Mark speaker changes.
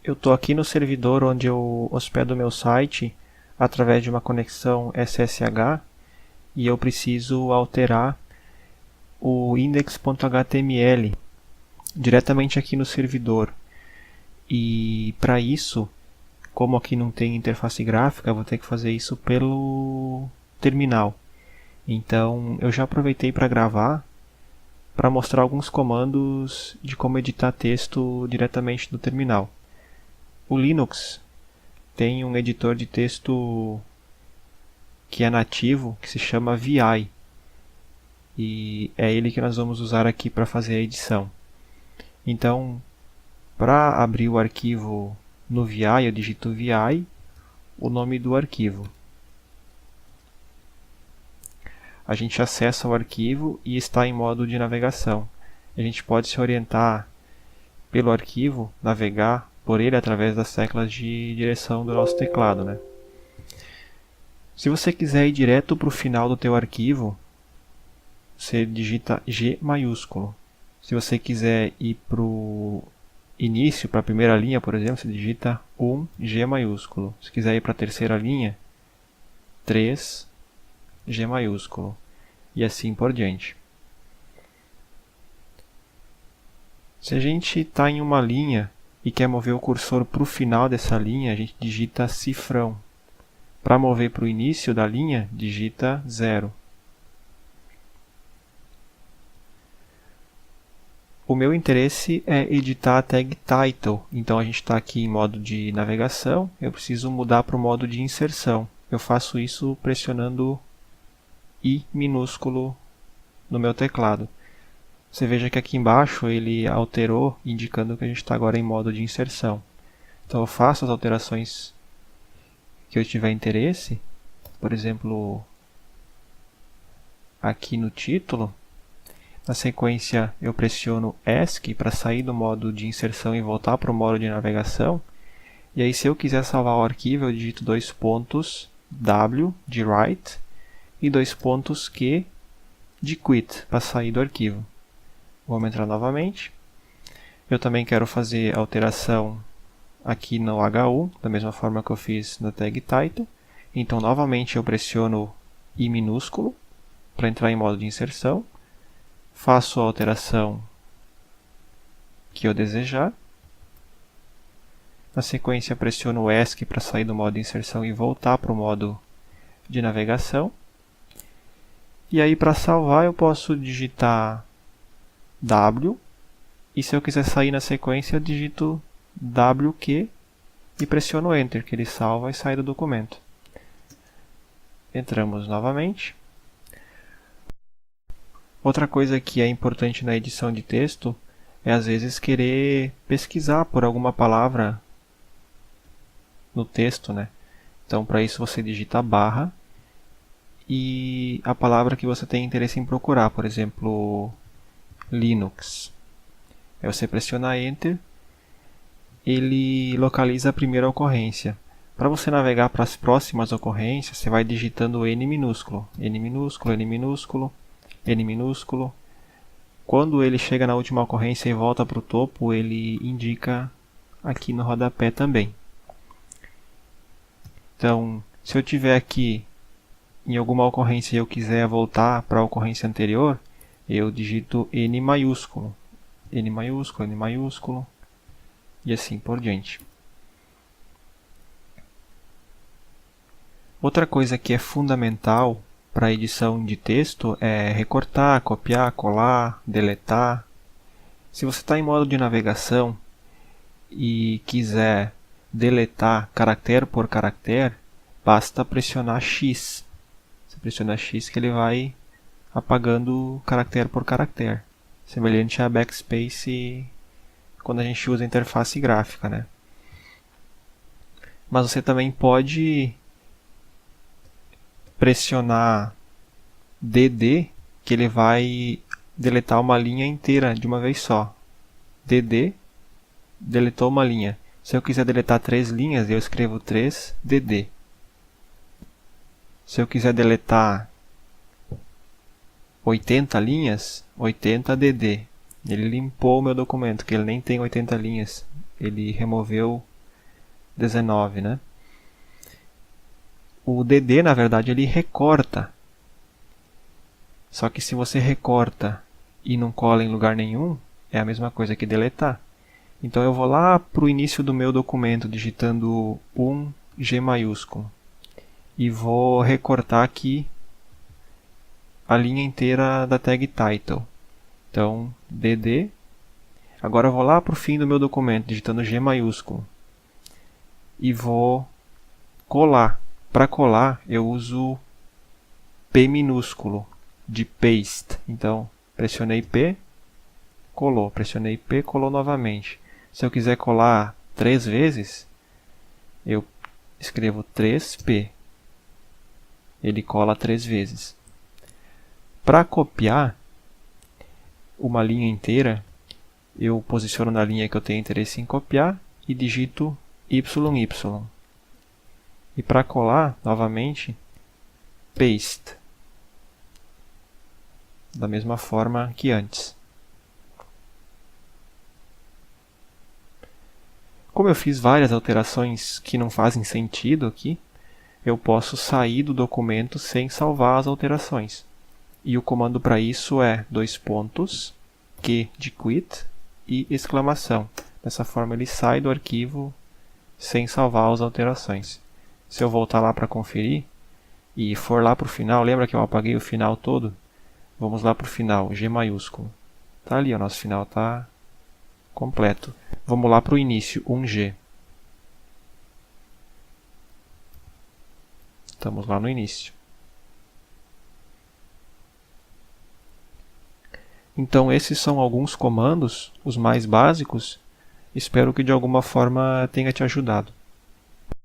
Speaker 1: eu estou aqui no servidor onde eu hospedo o meu site através de uma conexão SSH e eu preciso alterar o index.html diretamente aqui no servidor. E para isso, como aqui não tem interface gráfica, eu vou ter que fazer isso pelo terminal. Então eu já aproveitei para gravar, para mostrar alguns comandos de como editar texto diretamente do terminal. O Linux tem um editor de texto que é nativo, que se chama VI. E é ele que nós vamos usar aqui para fazer a edição. Então, para abrir o arquivo no VI, eu digito VI, o nome do arquivo. A gente acessa o arquivo e está em modo de navegação. A gente pode se orientar pelo arquivo, navegar por ele através das teclas de direção do nosso teclado, né? Se você quiser ir direto para o final do teu arquivo, você digita G maiúsculo. Se você quiser ir para o início, para a primeira linha, por exemplo, você digita 1G maiúsculo. Se quiser ir para a terceira linha, 3G maiúsculo. E assim por diante. Se a gente está em uma linha e quer mover o cursor para o final dessa linha, a gente digita cifrão. Para mover para o início da linha, digita 0. O meu interesse é editar a tag title, então a gente está aqui em modo de navegação, eu preciso mudar para o modo de inserção. Eu faço isso pressionando I minúsculo no meu teclado. Você veja que aqui embaixo ele alterou, indicando que a gente está agora em modo de inserção. Então eu faço as alterações que eu tiver interesse, por exemplo, aqui no título. Na sequência, eu pressiono ESC para sair do modo de inserção e voltar para o modo de navegação. E aí, se eu quiser salvar o arquivo, eu digito dois pontos W de write e dois pontos Q de quit para sair do arquivo. Vamos entrar novamente. Eu também quero fazer alteração aqui no H1, da mesma forma que eu fiz na tag title. Então, novamente, eu pressiono I minúsculo para entrar em modo de inserção. Faço a alteração que eu desejar. Na sequência, pressiono ESC para sair do modo de inserção e voltar para o modo de navegação. E aí, para salvar, eu posso digitar W. E se eu quiser sair na sequência, eu digito WQ e pressiono Enter, que ele salva e sai do documento. Entramos novamente. Outra coisa que é importante na edição de texto é às vezes querer pesquisar por alguma palavra no texto, né? Então, para isso você digita barra e a palavra que você tem interesse em procurar, por exemplo, Linux. Aí você pressiona Enter, ele localiza a primeira ocorrência. Para você navegar para as próximas ocorrências, você vai digitando N minúsculo, N minúsculo, N minúsculo, N minúsculo. Quando ele chega na última ocorrência e volta para o topo, ele indica aqui no rodapé também. Então, se eu tiver aqui em alguma ocorrência e eu quiser voltar para a ocorrência anterior, eu digito N maiúsculo, N maiúsculo, N maiúsculo e assim por diante. Outra coisa que é fundamental para a edição de texto é recortar, copiar, colar, deletar. Se você está em modo de navegação e quiser deletar caractere por caractere, basta pressionar X. Você pressiona X que ele vai apagando caractere por caractere, semelhante a backspace quando a gente usa a interface gráfica, né? Mas você também pode pressionar DD, que ele vai deletar uma linha inteira de uma vez só. DD, deletou uma linha. Se eu quiser deletar 3 linhas, eu escrevo 3DD. Se eu quiser deletar 80 linhas, 80DD. Ele limpou o meu documento, que ele nem tem 80 linhas. Ele removeu 19, né? O DD, na verdade, ele recorta. Só que se você recorta e não cola em lugar nenhum, é a mesma coisa que deletar. Então eu vou lá para o início do meu documento digitando um G maiúsculo e vou recortar aqui a linha inteira da tag title. Então, DD. Agora eu vou lá para o fim do meu documento digitando G maiúsculo e vou colar. Para colar eu uso P minúsculo de paste. Então, pressionei P, colou. Pressionei P, colou novamente. Se eu quiser colar 3 vezes, eu escrevo 3P. Ele cola 3 vezes. Para copiar uma linha inteira, eu posiciono na linha que eu tenho interesse em copiar e digito YY. E para colar, novamente, paste. Da mesma forma que antes. Como eu fiz várias alterações que não fazem sentido aqui, eu posso sair do documento sem salvar as alterações. E o comando para isso é : Q de quit e exclamação. Dessa forma ele sai do arquivo sem salvar as alterações. Se eu voltar lá para conferir e for lá para o final, lembra que eu apaguei o final todo? Vamos lá para o final, G maiúsculo. Está ali, o nosso final está completo. Vamos lá para o início, 1G. Estamos lá no início. Então esses são alguns comandos, os mais básicos. Espero que de alguma forma tenha te ajudado.